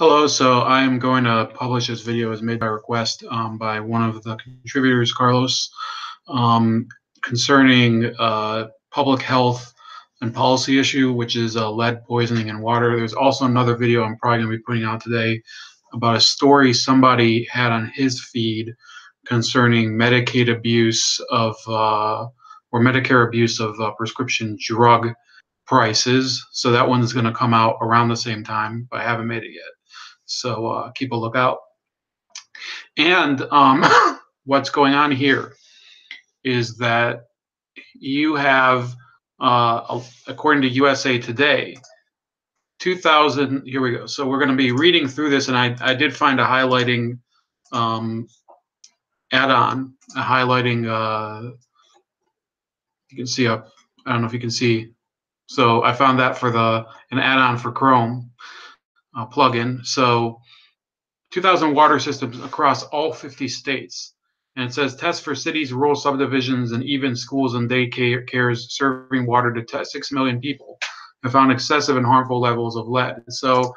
Hello, so I am going to publish this video as made by request by one of the contributors, Carlos, um, concerning public health and policy issue, which is lead poisoning in water. There's also another video I'm probably going to be putting out today about a story somebody had on his feed concerning Medicaid abuse of or Medicare abuse of prescription drug prices. So that one's going to come out around the same time, but I haven't made it yet. So keep a lookout. And what's going on here is that you have, according to USA Today, 2000, here we go. So we're going to be reading through this, and I did find a highlighting add-on, a highlighting, you can see up, I don't know if you can see. So I found that for an add-on for Chrome plugin. So 2,000 water systems across all 50 states. And it says tests for cities, rural subdivisions, and even schools and daycares serving water to 6 million people have found excessive and harmful levels of lead. So,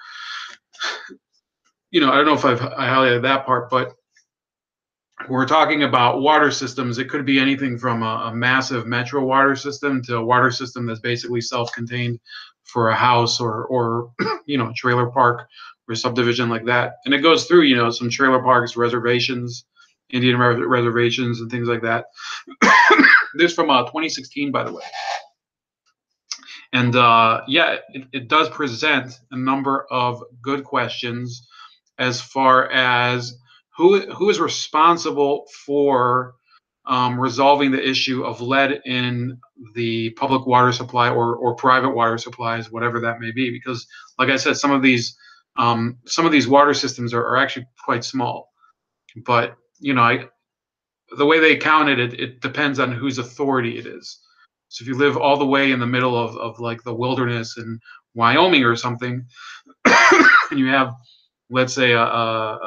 I don't know if I highlighted that part, but we're talking about water systems. It could be anything from a massive metro water system to a water system that's basically self-contained for a house or trailer park or subdivision like that. And it goes through, some trailer parks, reservations, Indian reservations, and things like that. This is from 2016, by the way. And yeah, it does present a number of good questions as far as who is responsible for resolving the issue of lead in the public water supply or private water supplies, whatever that may be. Because, like I said, some of these water systems are actually quite small. But the way they count it depends on whose authority it is. So if you live all the way in the middle of like the wilderness in Wyoming or something, and you have, let's say, a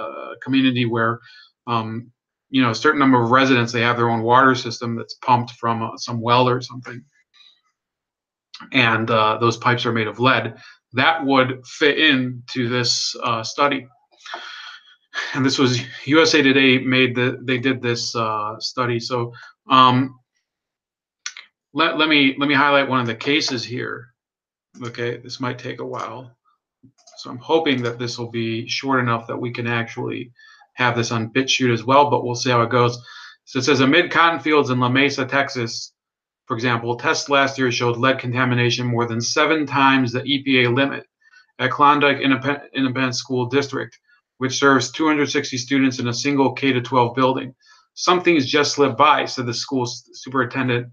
community where a certain number of residents, they have their own water system that's pumped from some well or something, and those pipes are made of lead, that would fit into this study. And this was USA Today they did this study. So let me highlight one of the cases here. Okay, this might take a while, so I'm hoping that this will be short enough that we can actually have this on BitChute as well, but we'll see how it goes. So it says, amid cotton fields in La Mesa, Texas, for example, tests last year showed lead contamination more than 7 times the EPA limit at Klondike Independent School District, which serves 260 students in a single K-12 building. Some things just slip by, said the school superintendent,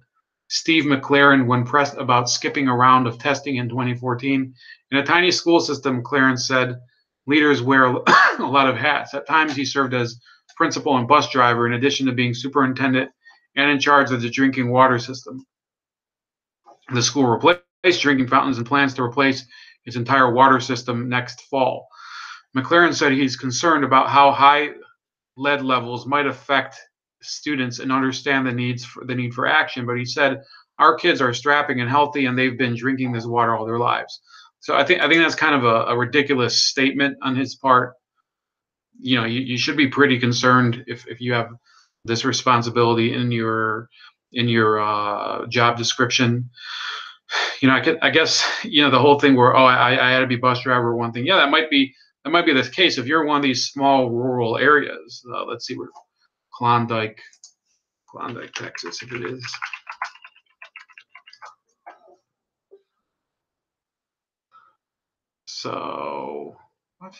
Steve McLaren, when pressed about skipping a round of testing in 2014. In a tiny school system, Clarence said, leaders wear a lot of hats. At times, he served as principal and bus driver, in addition to being superintendent and in charge of the drinking water system. The school replaced drinking fountains and plans to replace its entire water system next fall. McLaren said he's concerned about how high lead levels might affect students and understand the need for action. But he said, our kids are strapping and healthy, and they've been drinking this water all their lives. So I think that's kind of a ridiculous statement on his part. You should be pretty concerned if you have this responsibility in your job description. I guess the whole thing where I had to be bus driver or one thing. Yeah, that might be the case if you're in one of these small rural areas. Let's see where Klondike, Texas, if it is. So what?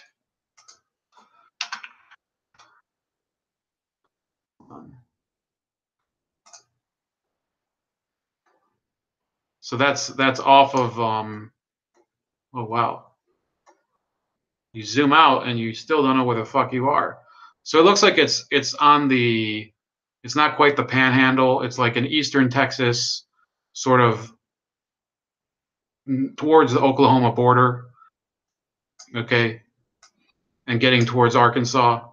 So that's off of oh wow. You zoom out and you still don't know where the fuck you are. So it looks like it's on the, it's not quite the Panhandle. It's like in eastern Texas, sort of towards the Oklahoma border. Okay, and getting towards Arkansas.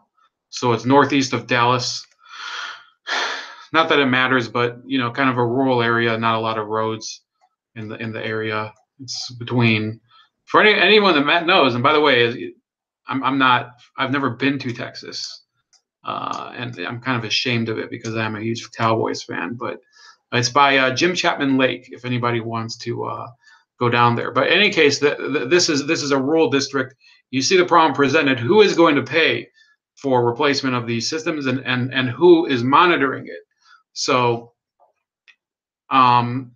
So it's northeast of Dallas. Not that it matters, but kind of a rural area, not a lot of roads in the area. It's between, for anyone that Matt knows, and by the way, I've never been to Texas, and I'm kind of ashamed of it because I'm a huge Cowboys fan. But it's by Jim Chapman Lake, if anybody wants to go down there. But in any case, this is a rural district. You see the problem presented. Who is going to pay for replacement of these systems, and who is monitoring it? So, you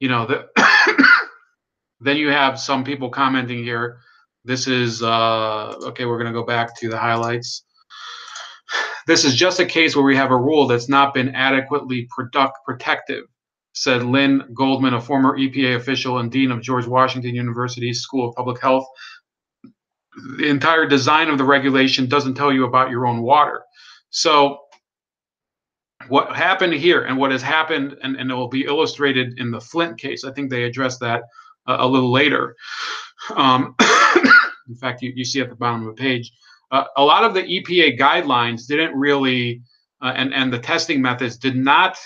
know, then you have some people commenting here. This is okay. We're going to go back to the highlights. This is just a case where we have a rule that's not been adequately protective, said Lynn Goldman, a former EPA official and dean of George Washington University's School of Public Health. The entire design of the regulation doesn't tell you about your own water. So what happened here and what has happened, and it will be illustrated in the Flint case. I think they addressed that a little later. In fact, you see at the bottom of the page, a lot of the EPA guidelines didn't really, and the testing methods did not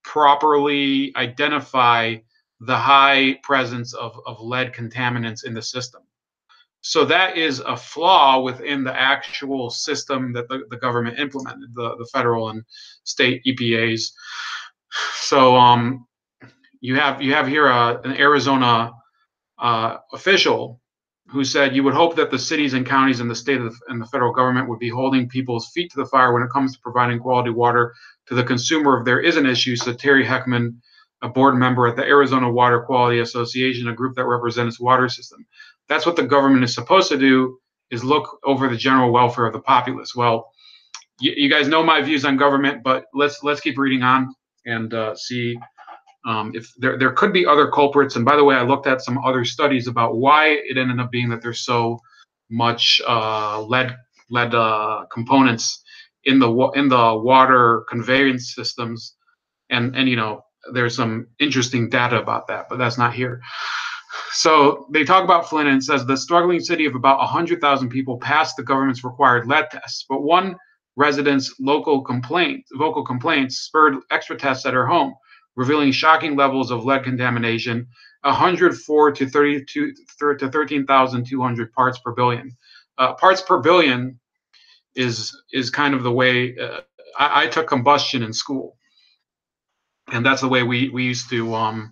properly identify the high presence of lead contaminants in the system. So that is a flaw within the actual system that the government implemented, the federal and state EPAs. So you have here an Arizona official who said, you would hope that the cities and counties and the state and the federal government would be holding people's feet to the fire when it comes to providing quality water to the consumer if there is an issue, said Terry Heckman, a board member at the Arizona Water Quality Association, a group that represents water system. That's what the government is supposed to do, is look over the general welfare of the populace. Well, you guys know my views on government, but let's keep reading on and see if there could be other culprits. And by the way, I looked at some other studies about why it ended up being that there's so much lead components in the water conveyance systems, and you know, there's some interesting data about that, but that's not here. So they talk about Flint, and it says the struggling city of about 100,000 people passed the government's required lead tests, but one resident's vocal complaints spurred extra tests at her home, revealing shocking levels of lead contamination, 104 to 13,200 parts per billion. Parts per billion is kind of the way I took combustion in school, and that's the way we used to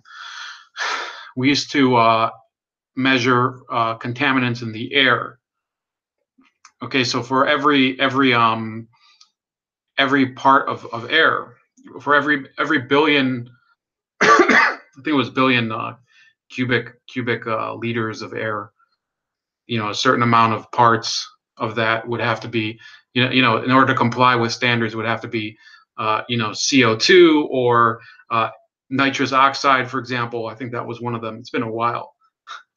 measure contaminants in the air. Okay, so for every part of air, for every billion, I think it was billion cubic liters of air, you know, a certain amount of parts of that would have to be, you know, in order to comply with standards, would have to be, you know, CO2 or nitrous oxide, for example. I think that was one of them. It's been a while.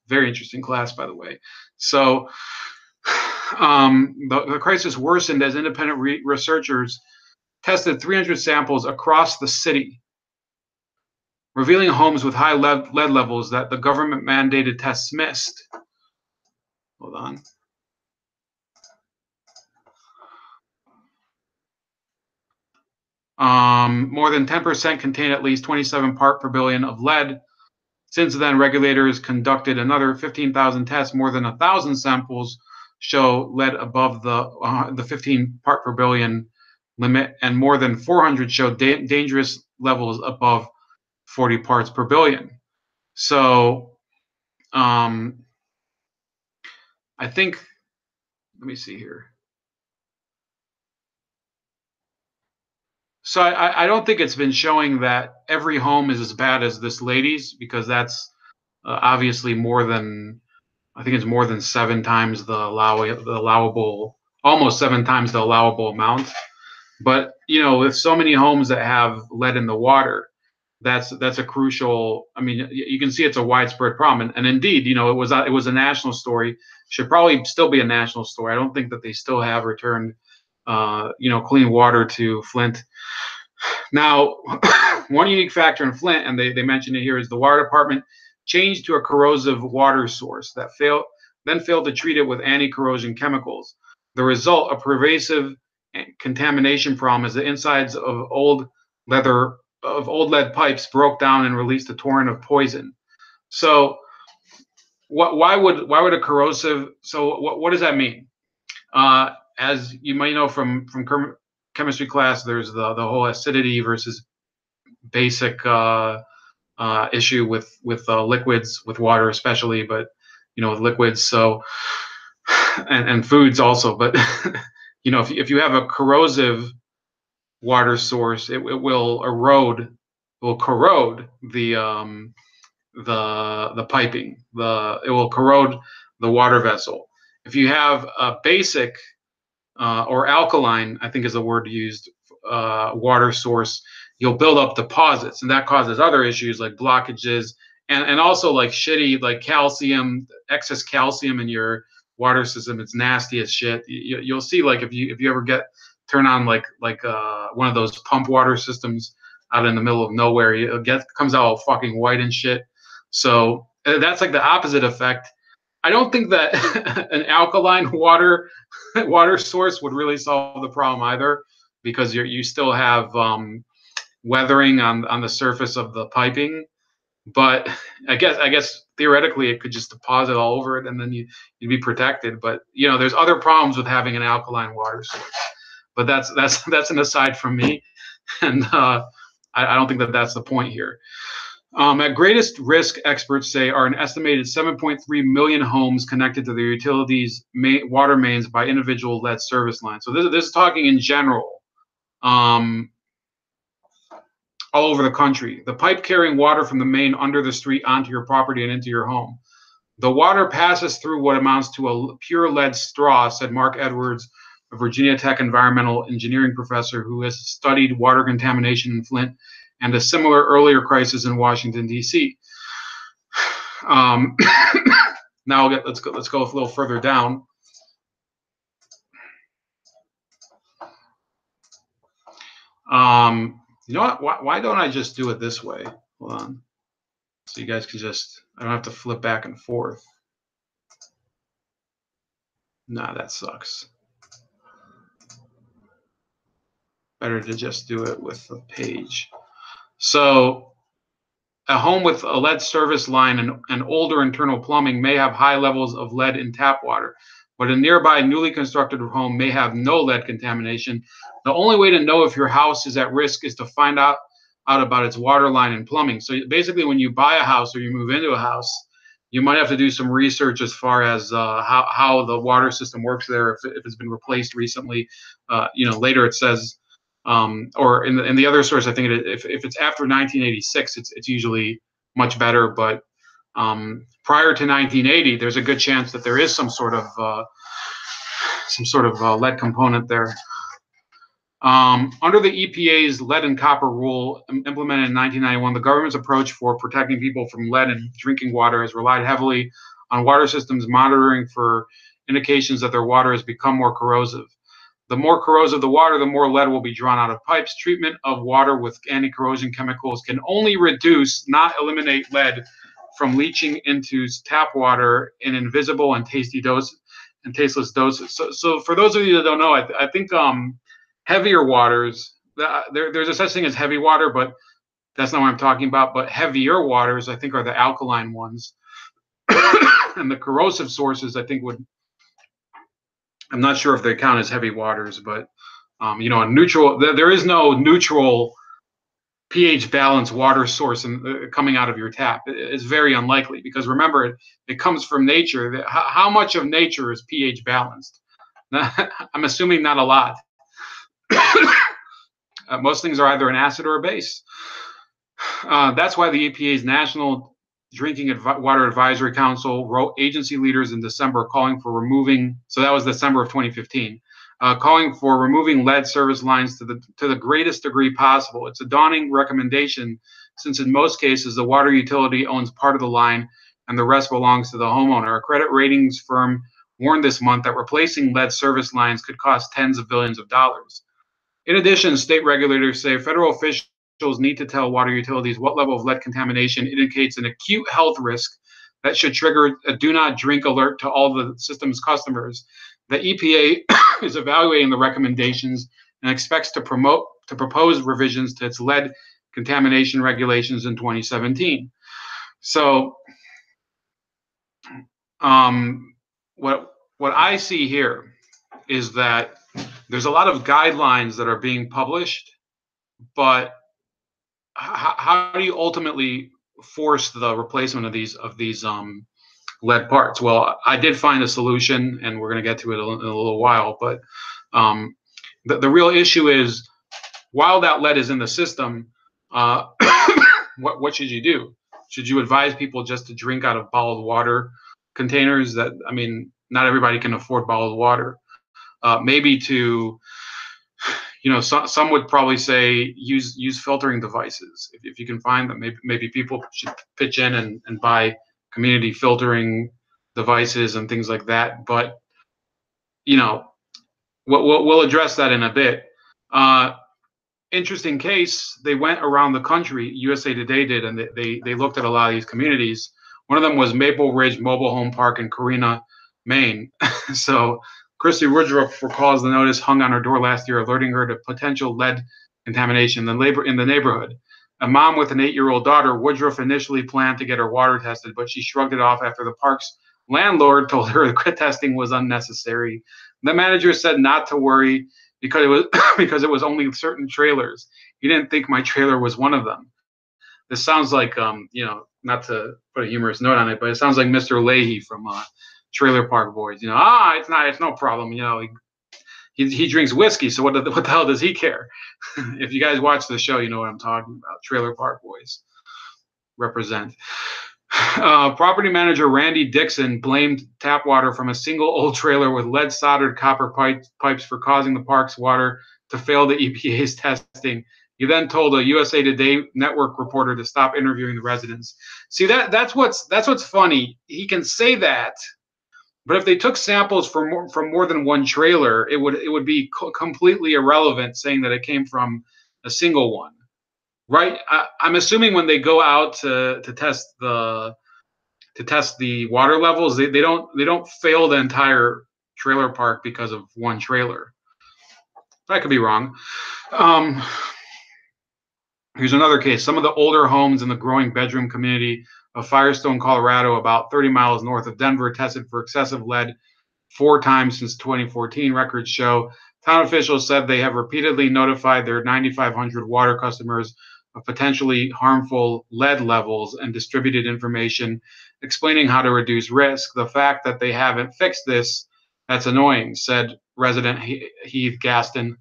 Very interesting class, by the way. So the crisis worsened as independent researchers tested 300 samples across the city, revealing homes with high lead levels that the government mandated tests missed. Hold on. More than 10% contain at least 27 part per billion of lead. Since then, regulators conducted another 15,000 tests. More than 1,000 samples show lead above the 15 part per billion limit, and more than 400 show dangerous levels above 40 parts per billion. So I think, let me see here. So I don't think it's been showing that every home is as bad as this lady's, because that's obviously more than, I think it's more than 7 times the allowable, almost 7 times the allowable amount. But you know, with so many homes that have lead in the water, that's a crucial. I mean, you can see it's a widespread problem, and indeed, you know, it was a national story. Should probably still be a national story. I don't think that they still have returned, you know, clean water to Flint. Now, one unique factor in Flint, and they mention it here, is the water department changed to a corrosive water source that failed to treat it with anti-corrosion chemicals. The result, a pervasive contamination problem, is the insides of old lead pipes broke down and released a torrent of poison. So why would a corrosive? So what does that mean? As you might know from chemistry class, there's the whole acidity versus basic issue with liquids, with water especially, but with liquids. So and foods also. But if you have a corrosive water source, it will corrode the piping. It will corrode the water vessel. If you have a basic or alkaline, I think is the word used, water source, you'll build up deposits, and that causes other issues like blockages and also like shitty, like calcium, excess calcium in your water system. It's nasty as shit. You'll see, like, if you ever turn on like one of those pump water systems out in the middle of nowhere, it comes out all fucking white and shit. So that's like the opposite effect. I don't think that an alkaline water source would really solve the problem either, because you still have weathering on the surface of the piping. But I guess theoretically it could just deposit all over it, and then you'd be protected. But there's other problems with having an alkaline water source. But that's an aside from me, and I don't think that that's the point here. At greatest risk, experts say, are an estimated 7.3 million homes connected to the utilities water mains by individual lead service lines. So this is talking in general, all over the country. The pipe carrying water from the main under the street onto your property and into your home. The water passes through what amounts to a pure lead straw, said Mark Edwards, a Virginia Tech environmental engineering professor who has studied water contamination in Flint and a similar earlier crisis in Washington, D.C. Now let's go a little further down. You know what? Why don't I just do it this way? Hold on. So you guys can I don't have to flip back and forth. Nah, that sucks. Better to just do it with the page. So a home with a lead service line and older internal plumbing may have high levels of lead in tap water, but a nearby newly constructed home may have no lead contamination. The only way to know if your house is at risk is to find out about its water line and plumbing. So basically, when you buy a house or you move into a house, you might have to do some research as far as how the water system works there, if it's been replaced recently. Later it says, or in the other source, I think if it's after 1986, it's usually much better. But prior to 1980, there's a good chance that there is some sort of lead component there. Under the EPA's lead and copper rule implemented in 1991, the government's approach for protecting people from lead in drinking water has relied heavily on water systems monitoring for indications that their water has become more corrosive. The more corrosive the water, the more lead will be drawn out of pipes. Treatment of water with anti-corrosion chemicals can only reduce, not eliminate, lead from leaching into tap water in invisible and tasteless doses. So for those of you that don't know, I think heavier waters, there's a such thing as heavy water, but that's not what I'm talking about. But heavier waters, I think, are the alkaline ones. And the corrosive sources, I think, I'm not sure if they count as heavy waters, but a neutral, there is no neutral pH balanced water source coming out of your tap. It's very unlikely, because remember, it comes from nature. How much of nature is pH balanced? I'm assuming not a lot. Most things are either an acid or a base. That's why the EPA's National Drinking Water Advisory Council wrote agency leaders in December calling for removing, so that was December of 2015, calling for removing lead service lines to the greatest degree possible. It's a daunting recommendation, since in most cases the water utility owns part of the line and the rest belongs to the homeowner. A credit ratings firm warned this month that replacing lead service lines could cost tens of billions of dollars. In addition, state regulators say federal officials need to tell water utilities what level of lead contamination indicates an acute health risk that should trigger a do not drink alert to all the system's customers. The EPA is evaluating the recommendations and expects to propose revisions to its lead contamination regulations in 2017. So um, what I see here is that there's a lot of guidelines that are being published, but how do you ultimately force the replacement of these lead parts? Well, I did find a solution, and we're going to get to it in a little while. But um, the real issue is, while that lead is in the system, uh, what should you do? Should you advise people just to drink out of bottled water containers? That, I mean, not everybody can afford bottled water. Maybe to, some would probably say use filtering devices if you can find them. Maybe people should pitch in and buy community filtering devices and things like that. But you know, we'll address that in a bit. Interesting case. They went around the country. USA Today did, and they looked at a lot of these communities. One of them was Maple Ridge Mobile Home Park in Corina, Maine. So Christy Woodruff recalls the notice hung on her door last year, alerting her to potential lead contamination in the neighborhood. A mom with an 8-year-old daughter, Woodruff initially planned to get her water tested, but she shrugged it off after the park's landlord told her the testing was unnecessary. The manager said not to worry because it was because it was only certain trailers. He didn't think my trailer was one of them. This sounds like not to put a humorous note on it, but it sounds like Mr. Leahy from Trailer Park Boys. It's no problem. He drinks whiskey, so what the hell does he care? If you guys watch the show, you know what I'm talking about. Trailer Park Boys represent. Property manager Randy Dixon blamed tap water from a single old trailer with lead soldered copper pipes for causing the park's water to fail the EPA's testing. He then told a USA Today network reporter to stop interviewing the residents. See, that's what's funny. He can say that, but if they took samples from more than one trailer, it would be completely irrelevant saying that it came from a single one. Right? I'm assuming when they go out to test the water levels, they don't fail the entire trailer park because of one trailer. I could be wrong. Here's another case. Some of the older homes in the growing bedroom community of Firestone, Colorado, about 30 miles north of Denver, tested for excessive lead 4 times since 2014. Records show. Town officials said they have repeatedly notified their 9,500 water customers of potentially harmful lead levels and distributed information explaining how to reduce risk. The fact that they haven't fixed this, that's annoying, said resident Heath Gaston.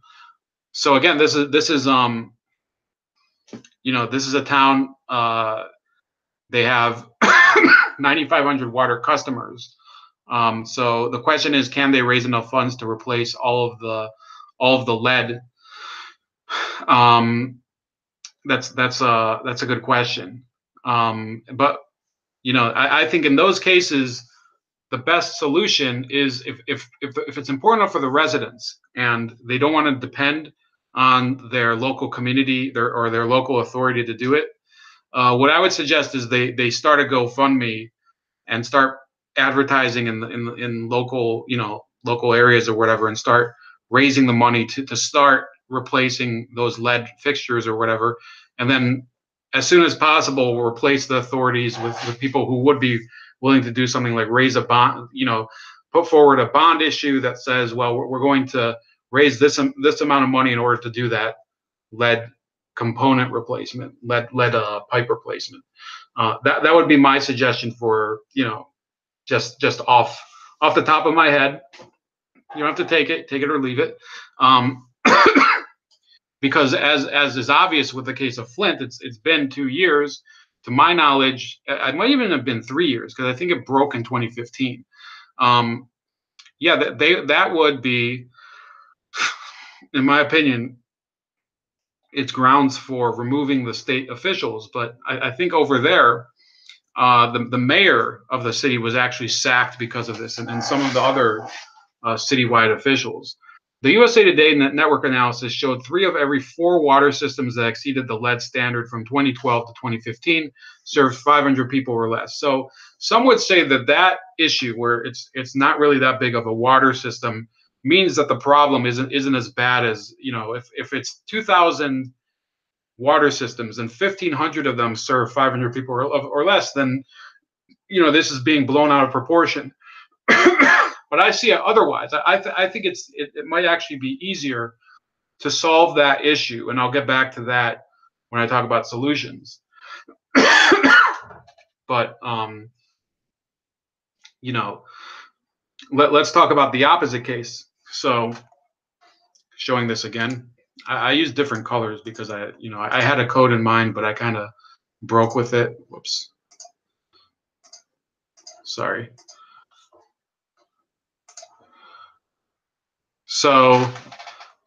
So again, this is this is a town. They have 9,500 water customers. So the question is, can they raise enough funds to replace all of the lead? That's a good question. But I think in those cases, the best solution is if it's important enough for the residents and they don't want to depend on their local community or their local authority to do it. What I would suggest is they start a GoFundMe and start advertising in local areas or whatever, and start raising the money to start replacing those lead fixtures or whatever, and then as soon as possible we'll replace the authorities with people who would be willing to do something like raise a bond, put forward a bond issue that says, well, we're going to raise this amount of money in order to do that lead component replacement, lead pipe replacement. That would be my suggestion for, just off the top of my head. You don't have to take it or leave it, because as is obvious with the case of Flint, it's been 2 years. To my knowledge, it might even have been 3 years because I think it broke in 2015. That would be, in my opinion, it's grounds for removing the state officials. But I think over there, the mayor of the city was actually sacked because of this, and some of the other citywide officials. The USA Today network analysis showed 3 of every 4 water systems that exceeded the lead standard from 2012 to 2015 served 500 people or less. So some would say that issue, where it's not really that big of a water system, means that the problem isn't as bad as, if it's 2,000 water systems and 1,500 of them serve 500 people or less, then this is being blown out of proportion. But I see it otherwise. I think it might actually be easier to solve that issue, and I'll get back to that when I talk about solutions. But let's talk about the opposite case. So, showing this again, I use different colors because I had a code in mind, but I kind of broke with it. Whoops. Sorry. So,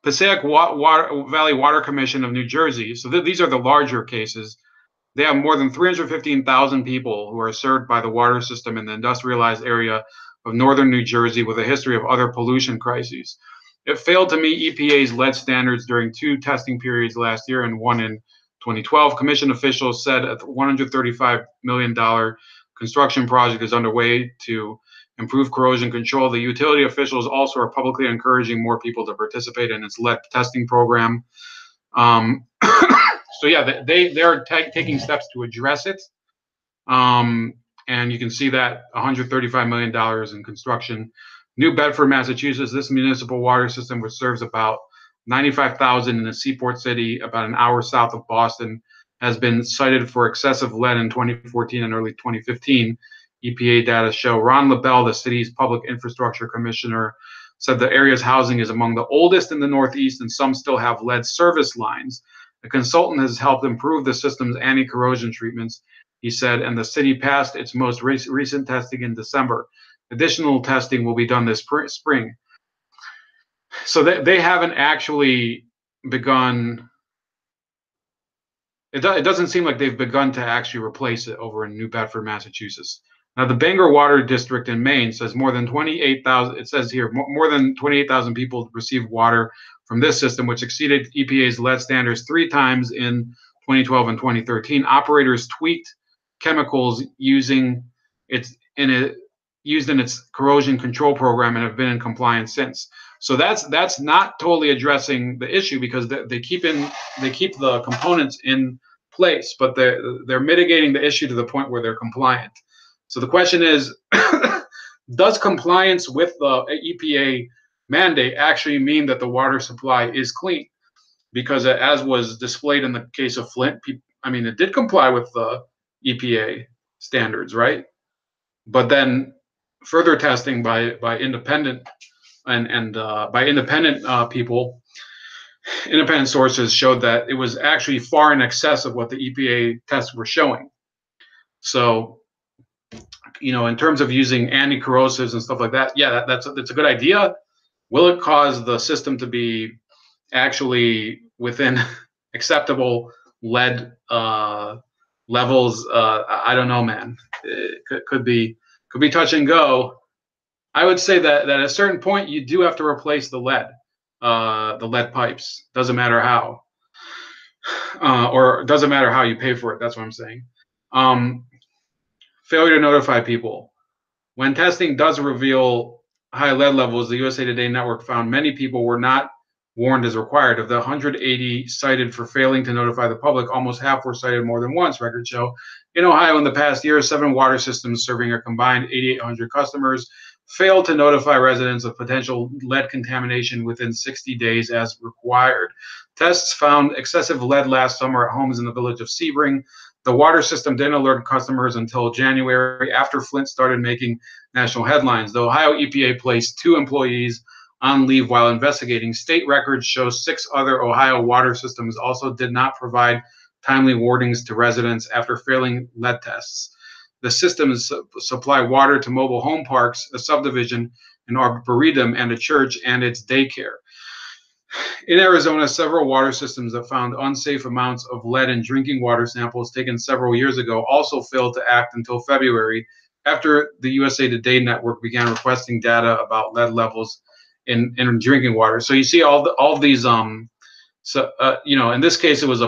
Passaic Valley Water Commission of New Jersey. So these are the larger cases. They have more than 315,000 people who are served by the water system in the industrialized area of northern New Jersey with a history of other pollution crises. It failed to meet EPA's lead standards during 2 testing periods last year and 1 in 2012. Commission officials said a $135 million construction project is underway to improve corrosion control. The utility officials also are publicly encouraging more people to participate in its lead testing program. So yeah, they're taking steps to address it. And you can see that $135 million in construction. New Bedford, Massachusetts, this municipal water system, which serves about 95,000 in a seaport city about an hour south of Boston, has been cited for excessive lead in 2014 and early 2015. EPA data show. Ron LaBelle, the city's public infrastructure commissioner, said the area's housing is among the oldest in the Northeast, and some still have lead service lines. The consultant has helped improve the system's anti-corrosion treatments, he said, and the city passed its most recent testing in December. Additional testing will be done this spring. So they haven't actually begun. It doesn't seem like they've begun to actually replace it over in New Bedford, Massachusetts. Now, the Bangor Water District in Maine says more than 28,000. It says here more than 28,000 people received water from this system, which exceeded EPA's lead standards 3 times in 2012 and 2013. Operators tweaked chemicals used in its corrosion control program and have been in compliance since. So that's not totally addressing the issue, because they keep the components in place, but they're mitigating the issue to the point where they're compliant. So the question is, does compliance with the EPA mandate actually mean that the water supply is clean? Because as was displayed in the case of Flint, it did comply with the EPA standards, right? But then further testing by independent people, independent sources showed that it was actually far in excess of what the EPA tests were showing. So, in terms of using anti-corrosives and stuff like that, yeah, that's a good idea. Will it cause the system to be actually within acceptable lead levels? I don't know, man. It could be touch and go. I would say that at a certain point you do have to replace the lead pipes. Doesn't matter how, or doesn't matter how you pay for it. That's what I'm saying. Failure to notify people. When testing does reveal high lead levels, the USA Today network found many people were not warned as required. Of the 180 cited for failing to notify the public, almost half were cited more than once, records show. In Ohio, in the past year, 7 water systems serving a combined 8,800 customers failed to notify residents of potential lead contamination within 60 days as required. Tests found excessive lead last summer at homes in the village of Sebring. The water system didn't alert customers until January, after Flint started making national headlines. The Ohio EPA placed 2 employees on leave while investigating. State records show 6 other Ohio water systems also did not provide timely warnings to residents after failing lead tests. The systems supply water to mobile home parks, a subdivision, an arboretum, and a church and its daycare. In Arizona, several water systems that found unsafe amounts of lead in drinking water samples taken several years ago also failed to act until February, after the USA Today network began requesting data about lead levels in drinking water. So you see all these in this case, it was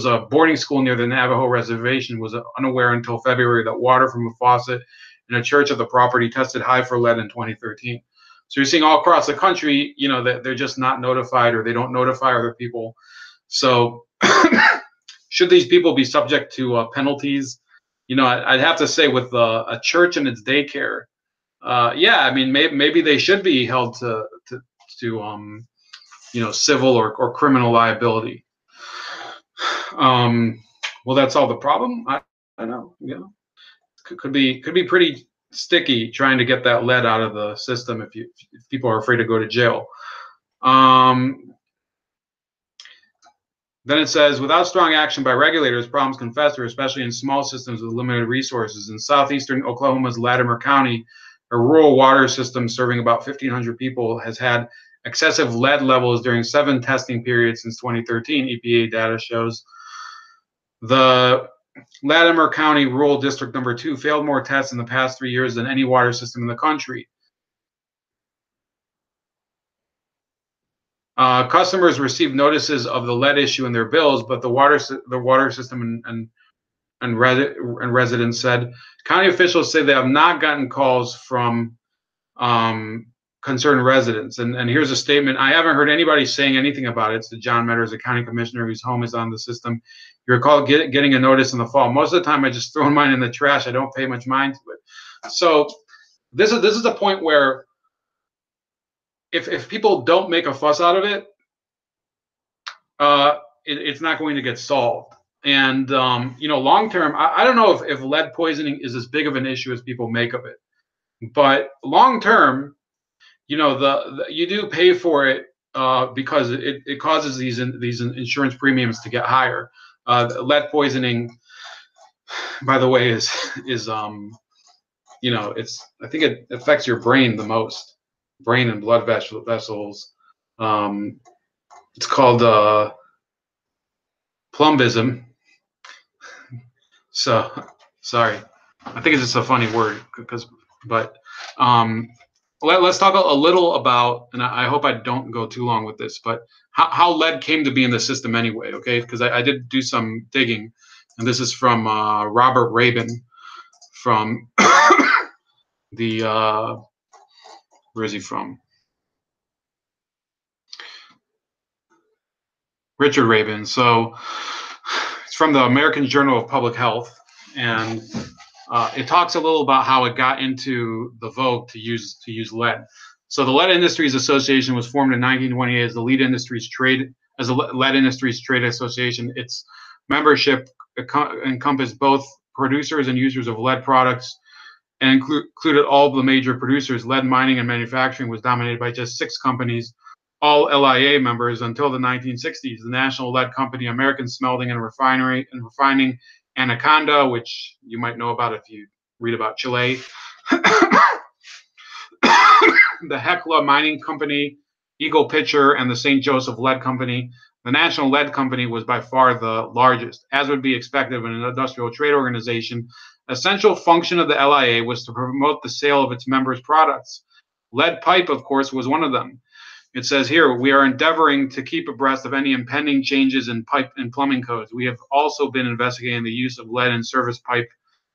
a boarding school near the Navajo reservation was unaware until February that water from a faucet in a church at the property tested high for lead in 2013. So you're seeing all across the country, that they're just not notified, or they don't notify other people. So should these people be subject to penalties? I'd have to say with a church and its daycare, yeah, I mean, maybe they should be held to civil or criminal liability. Will that solve the problem? I don't know. Could be pretty sticky trying to get that lead out of the system if people are afraid to go to jail. Then it says, without strong action by regulators, problems can fester, especially in small systems with limited resources. In southeastern Oklahoma's Latimer County, a rural water system serving about 1,500 people has had excessive lead levels during 7 testing periods since 2013, EPA data shows. The Latimer County Rural District Number 2 failed more tests in the past 3 years than any water system in the country. Customers received notices of the lead issue in their bills, but the water system and residents said county officials say they have not gotten calls from concerned residents. And here's a statement. I haven't heard anybody saying anything about it. It's the John Metters, a county commissioner whose home is on the system. You recall getting a notice in the fall. Most of the time, I just throw mine in the trash. I don't pay much mind to it. So this is a point where if people don't make a fuss out of it, it's not going to get solved. And long term, I don't know if lead poisoning is as big of an issue as people make of it. But long term, you do pay for it because it causes these insurance premiums to get higher. Lead poisoning, by the way, is it's I think it affects your brain the most, brain and blood vessels. It's called plumbism. So sorry, I think it's just a funny word but let's talk a little about, and I hope I don't go too long with this, but how lead came to be in the system anyway, okay? Because I did do some digging, and this is from Robert Rabin from the, where is he from? Richard Rabin. So it's from the American Journal of Public Health, and it talks a little about how it got into the vogue to use lead. So the Lead Industries Association was formed in 1928 as the Lead Industries Trade Association. Its membership encompassed both producers and users of lead products, and included all of the major producers. Lead mining and manufacturing was dominated by just 6 companies, all LIA members, until the 1960s. The National Lead Company, American Smelting and Refining, Anaconda, which you might know about if you read about Chile, the Hecla Mining Company, Eagle Pitcher, and the St. Joseph Lead Company. The National Lead Company was by far the largest. As would be expected of an industrial trade organization, essential function of the LIA was to promote the sale of its members' products. Lead pipe, of course, was one of them. It says here, we are endeavoring to keep abreast of any impending changes in pipe and plumbing codes. We have also been investigating the use of lead in service pipe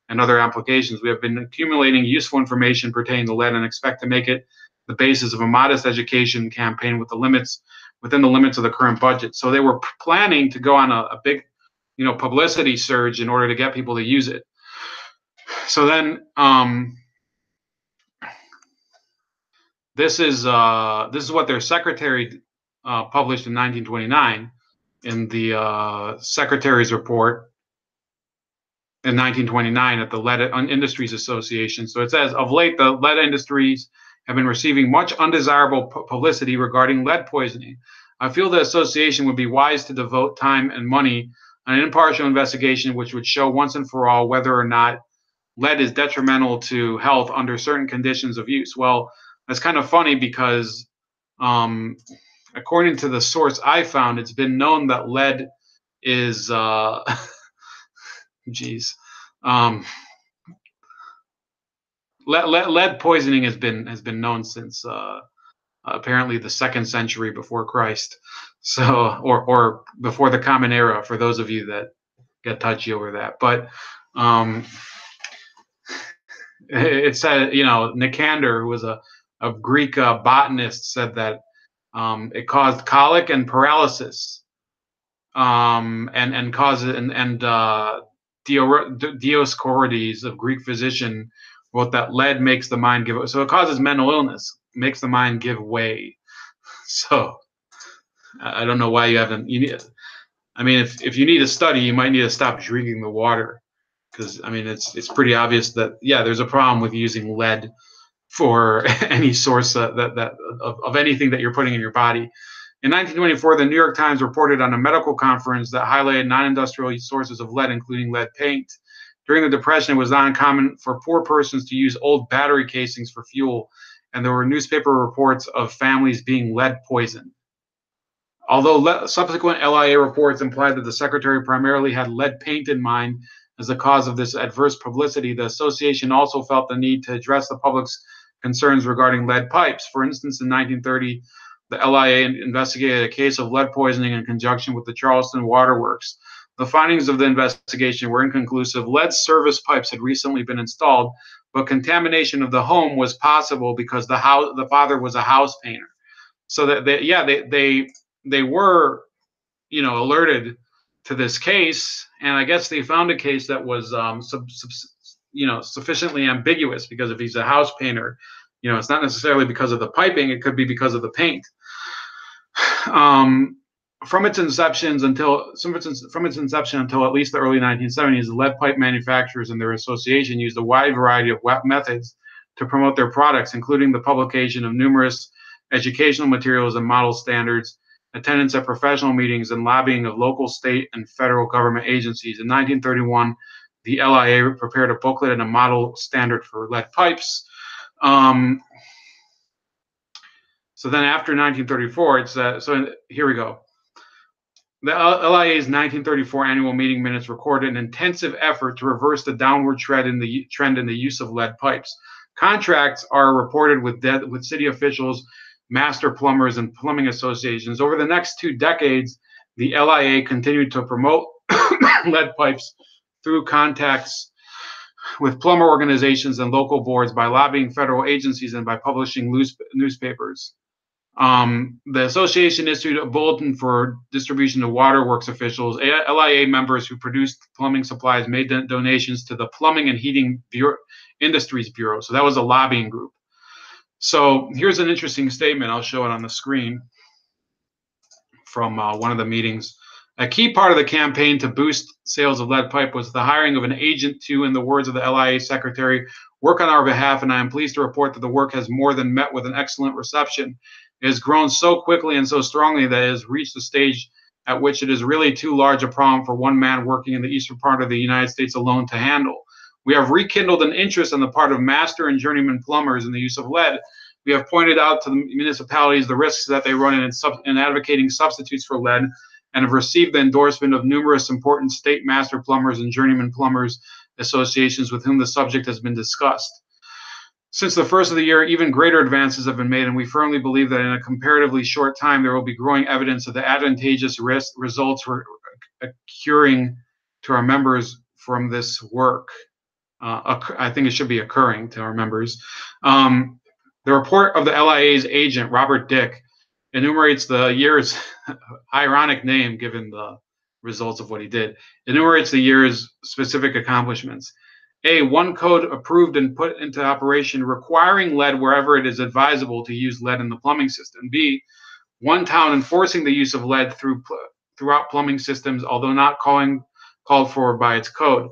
and other applications. We have been accumulating useful information pertaining to lead and expect to make it the basis of a modest education campaign within the limits of the current budget. So they were planning to go on a big, publicity surge in order to get people to use it. So then, this is what their secretary published in 1929 in the Secretary's report in 1929 at the Lead Industries Association. So it says, of late, the lead industries have been receiving much undesirable publicity regarding lead poisoning. I feel the association would be wise to devote time and money on an impartial investigation which would show once and for all whether or not lead is detrimental to health under certain conditions of use. Well, that's kind of funny because according to the source I found, it's been known that lead is lead poisoning has been known since apparently the 2nd century before Christ, so or before the Common Era, for those of you that get touchy over that. But it said, Nicander, who was a Greek botanist, said that it caused colic and paralysis, and Dioscorides, a Greek physician, wrote that lead makes the mind give. So it causes mental illness, makes the mind give way. So I don't know why you haven't. You need. I mean, if you need to study, you might need to stop drinking the water, because I mean it's pretty obvious that yeah, there's a problem with using lead for any source of anything that you're putting in your body. In 1924, the New York Times reported on a medical conference that highlighted non-industrial sources of lead, including lead paint. During the Depression, it was not uncommon for poor persons to use old battery casings for fuel, and there were newspaper reports of families being lead poisoned. Although subsequent LIA reports implied that the secretary primarily had lead paint in mind as the cause of this adverse publicity, the association also felt the need to address the public's concerns regarding lead pipes. For instance, in 1930, the LIA investigated a case of lead poisoning in conjunction with the Charleston Water Works. The findings of the investigation were inconclusive. Lead service pipes had recently been installed, but contamination of the home was possible because the father was a house painter. So that they were, alerted to this case, and I guess they found a case that was, sufficiently ambiguous, because if he's a house painter, it's not necessarily because of the piping; it could be because of the paint. From its inception until at least the early 1970s, the lead pipe manufacturers and their association used a wide variety of methods to promote their products, including the publication of numerous educational materials and model standards, attendance at professional meetings, and lobbying of local, state, and federal government agencies. In 1931, the LIA prepared a booklet and a model standard for lead pipes. So then after 1934, so here we go. The LIA's 1934 annual meeting minutes recorded an intensive effort to reverse the downward trend in the use of lead pipes. Contracts are reported with city officials, master plumbers, and plumbing associations. Over the next 2 decades, the LIA continued to promote lead pipes through contacts with plumber organizations and local boards, by lobbying federal agencies, and by publishing newspapers. The association issued a bulletin for distribution to waterworks officials. LIA members who produced plumbing supplies made donations to the Plumbing and Heating Industries Bureau. So that was a lobbying group. So here's an interesting statement. I'll show it on the screen from one of the meetings. A key part of the campaign to boost sales of lead pipe was the hiring of an agent to, in the words of the LIA secretary, work on our behalf, and I am pleased to report that the work has more than met with an excellent reception. It has grown so quickly and so strongly that it has reached a stage at which it is really too large a problem for one man working in the eastern part of the United States alone to handle. We have rekindled an interest on the part of master and journeyman plumbers in the use of lead. We have pointed out to the municipalities the risks that they run in advocating substitutes for lead, and have received the endorsement of numerous important state master plumbers and journeyman plumbers associations with whom the subject has been discussed. Since the first of the year, even greater advances have been made, and we firmly believe that in a comparatively short time, there will be growing evidence of the advantageous results we're accruing to our members from this work. I think it should be occurring to our members. The report of the LIA's agent, Robert Dick, enumerates the year's ironic name given the results of what he did, enumerates the year's specific accomplishments. A, one code approved and put into operation requiring lead wherever it is advisable to use lead in the plumbing system. B, one town enforcing the use of lead throughout plumbing systems, although not called for by its code.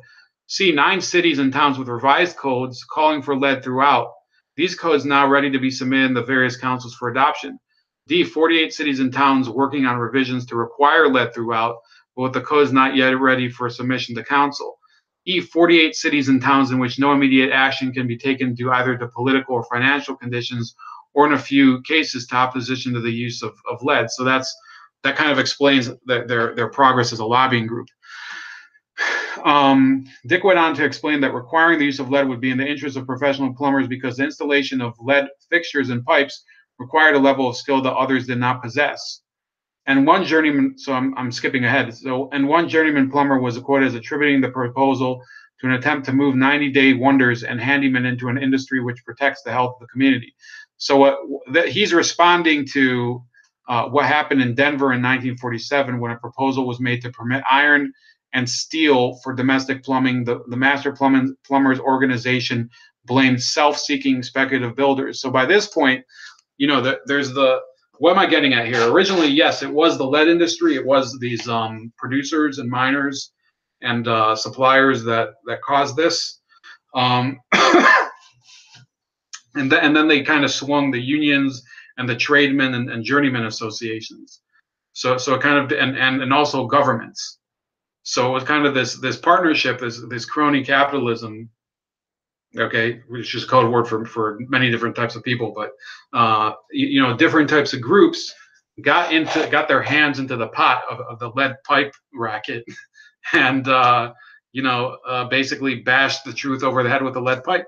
C, 9 cities and towns with revised codes calling for lead throughout. These codes now ready to be submitted in the various councils for adoption. D, 48 cities and towns working on revisions to require lead throughout, but with the codes not yet ready for submission to council. E, 48 cities and towns in which no immediate action can be taken due either to political or financial conditions, or in a few cases to opposition to the use of lead. So that kind of explains their progress as a lobbying group. Dick went on to explain that requiring the use of lead would be in the interest of professional plumbers because the installation of lead fixtures and pipes required a level of skill that others did not possess. And one journeyman, so I'm skipping ahead. And one journeyman plumber was quoted as attributing the proposal to an attempt to move 90-day wonders and handymen into an industry which protects the health of the community. So he's responding to what happened in Denver in 1947 when a proposal was made to permit iron and steel for domestic plumbing. The Master Plumbers Organization blamed self-seeking speculative builders. So by this point, you know, there's the, what am I getting at here? Originally, yes, it was the lead industry. It was these producers and miners and suppliers that caused this. And then they kind of swung the unions and the tradesmen and journeyman associations. So it kind of, and also governments. So it was kind of this partnership, this crony capitalism, okay, which is code word for many different types of people, but you know, different types of groups got their hands into the pot of the lead pipe racket, and you know, basically bashed the truth over the head with the lead pipe.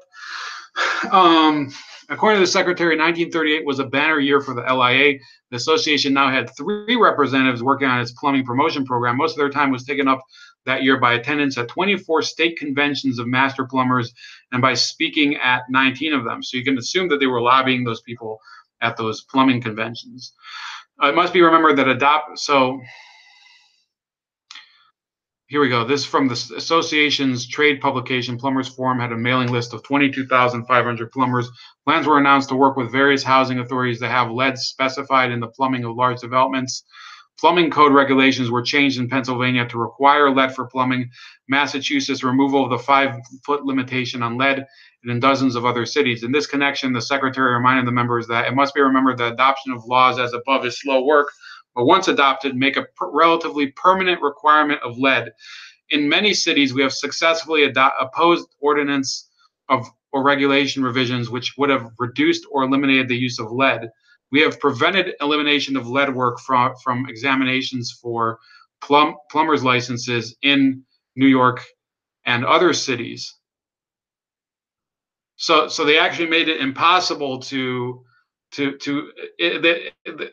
According to the secretary, 1938 was a banner year for the LIA. The association now had 3 representatives working on its plumbing promotion program. Most of their time was taken up that year by attendance at 24 state conventions of master plumbers and by speaking at 19 of them. So you can assume that they were lobbying those people at those plumbing conventions. It must be remembered that here we go. This is from the association's trade publication. Plumbers Forum had a mailing list of 22,500 plumbers. Plans were announced to work with various housing authorities to have lead specified in the plumbing of large developments. Plumbing code regulations were changed in Pennsylvania to require lead for plumbing. Massachusetts removal of the 5-foot limitation on lead, and in dozens of other cities. In this connection, the secretary reminded the members that it must be remembered that adoption of laws as above is slow work, but once adopted, make a relatively permanent requirement of lead. In many cities, we have successfully opposed ordinance or regulation revisions which would have reduced or eliminated the use of lead. We have prevented elimination of lead work from examinations for plumbers licenses in New York and other cities. So they actually made it impossible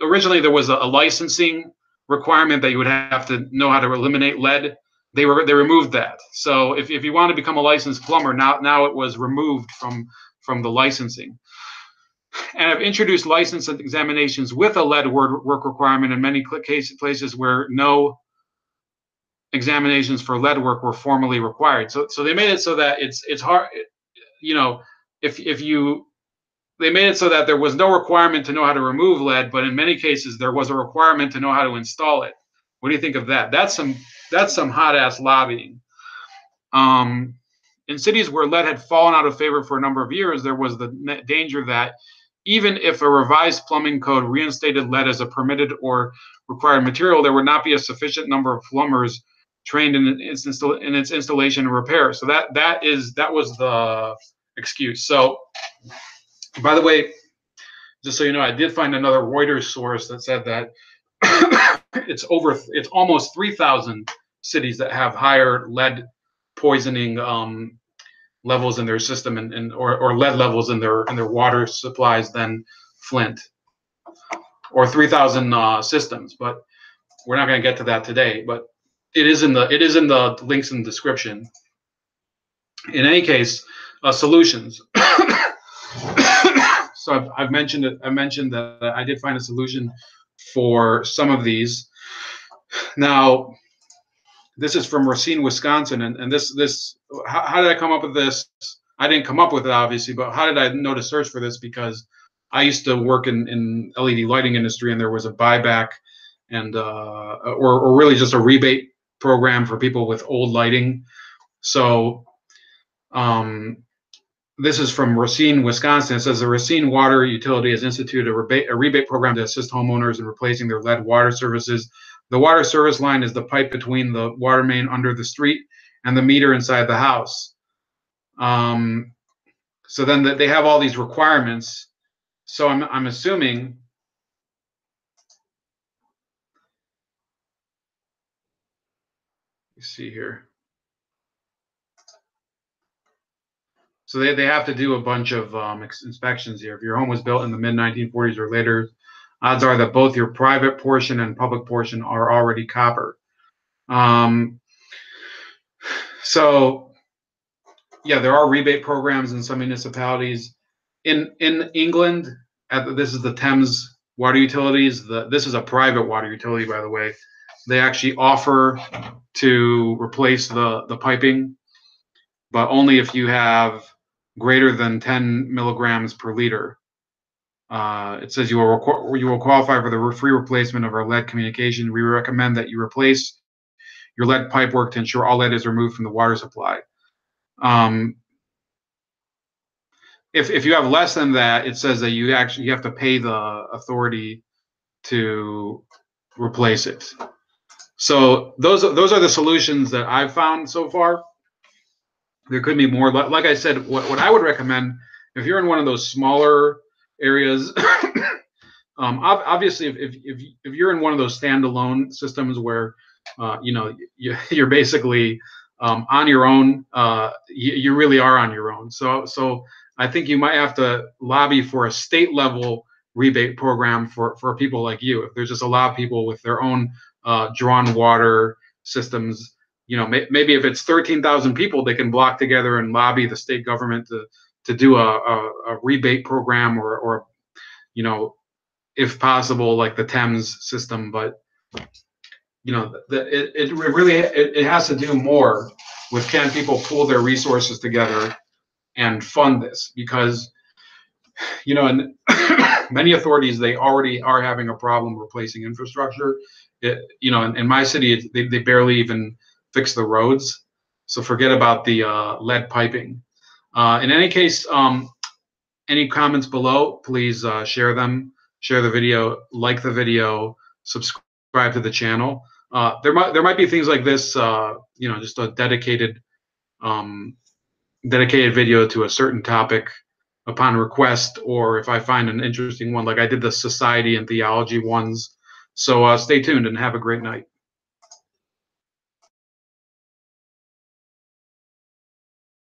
originally there was a licensing requirement that you would have to know how to eliminate lead. They removed that. So if you want to become a licensed plumber, now it was removed from the licensing. And I've introduced license examinations with a lead work requirement in many places where no examinations for lead work were formally required. So they made it so that it's hard, you know, they made it so that there was no requirement to know how to remove lead, but in many cases there was a requirement to know how to install it. What do you think of that? That's some hot ass lobbying. In cities where lead had fallen out of favor for a number of years, there was the danger that even if a revised plumbing code reinstated lead as a permitted or required material, there would not be a sufficient number of plumbers trained in its installation and repair. So that was the excuse. So, by the way, just so you know, I did find another Reuters source that said that it's almost 3,000 cities that have higher lead poisoning levels in their system or lead levels in their water supplies than Flint, or 3,000 systems. But we're not going to get to that today. But it is in the links in the description. In any case, solutions. So I've mentioned it. I mentioned that I did find a solution for some of these. Now, this is from Racine, Wisconsin, and this. How did I come up with this? I didn't come up with it, obviously, but how did I know to search for this? Because I used to work in LED lighting industry, and there was a buyback and or really just a rebate program for people with old lighting. So this is from Racine, Wisconsin. It says the Racine Water Utility has instituted a rebate program to assist homeowners in replacing their lead water services. The water service line is the pipe between the water main under the street and the meter inside the house. So then they have all these requirements. So I'm assuming. Let's see here. So they have to do a bunch of inspections here. If your home was built in the mid-1940s or later, odds are that both your private portion and public portion are already copper. So yeah, there are rebate programs in some municipalities. In England, this is the Thames Water Utilities. This is a private water utility, by the way. they actually offer to replace the piping, but only if you have greater than 10 milligrams per liter. It says you will qualify for the free replacement of our lead communication. We recommend that you replace your lead pipework to ensure all lead is removed from the water supply. If you have less than that, it says that you have to pay the authority to replace it. So those are the solutions that I've found so far. There could be more. Like I said, what I would recommend, if you're in one of those smaller areas, obviously if you're in one of those standalone systems where you're basically on your own, you really are on your own. So I think you might have to lobby for a state level rebate program for people like you. If there's just a lot of people with their own drawn water systems, maybe if it's 13,000 people, they can block together and lobby the state government to do a rebate program, or if possible, like the Thames system. But it really has to do more with, can people pool their resources together and fund this? Because in many authorities, they already are having a problem replacing infrastructure. In my city, they barely even fix the roads, so forget about the lead piping. In any case, any comments below, please share them, share the video, like the video, subscribe to the channel. There might be things like this, just a dedicated video to a certain topic upon request, or if I find an interesting one, like I did the society and theology ones. So stay tuned and have a great night.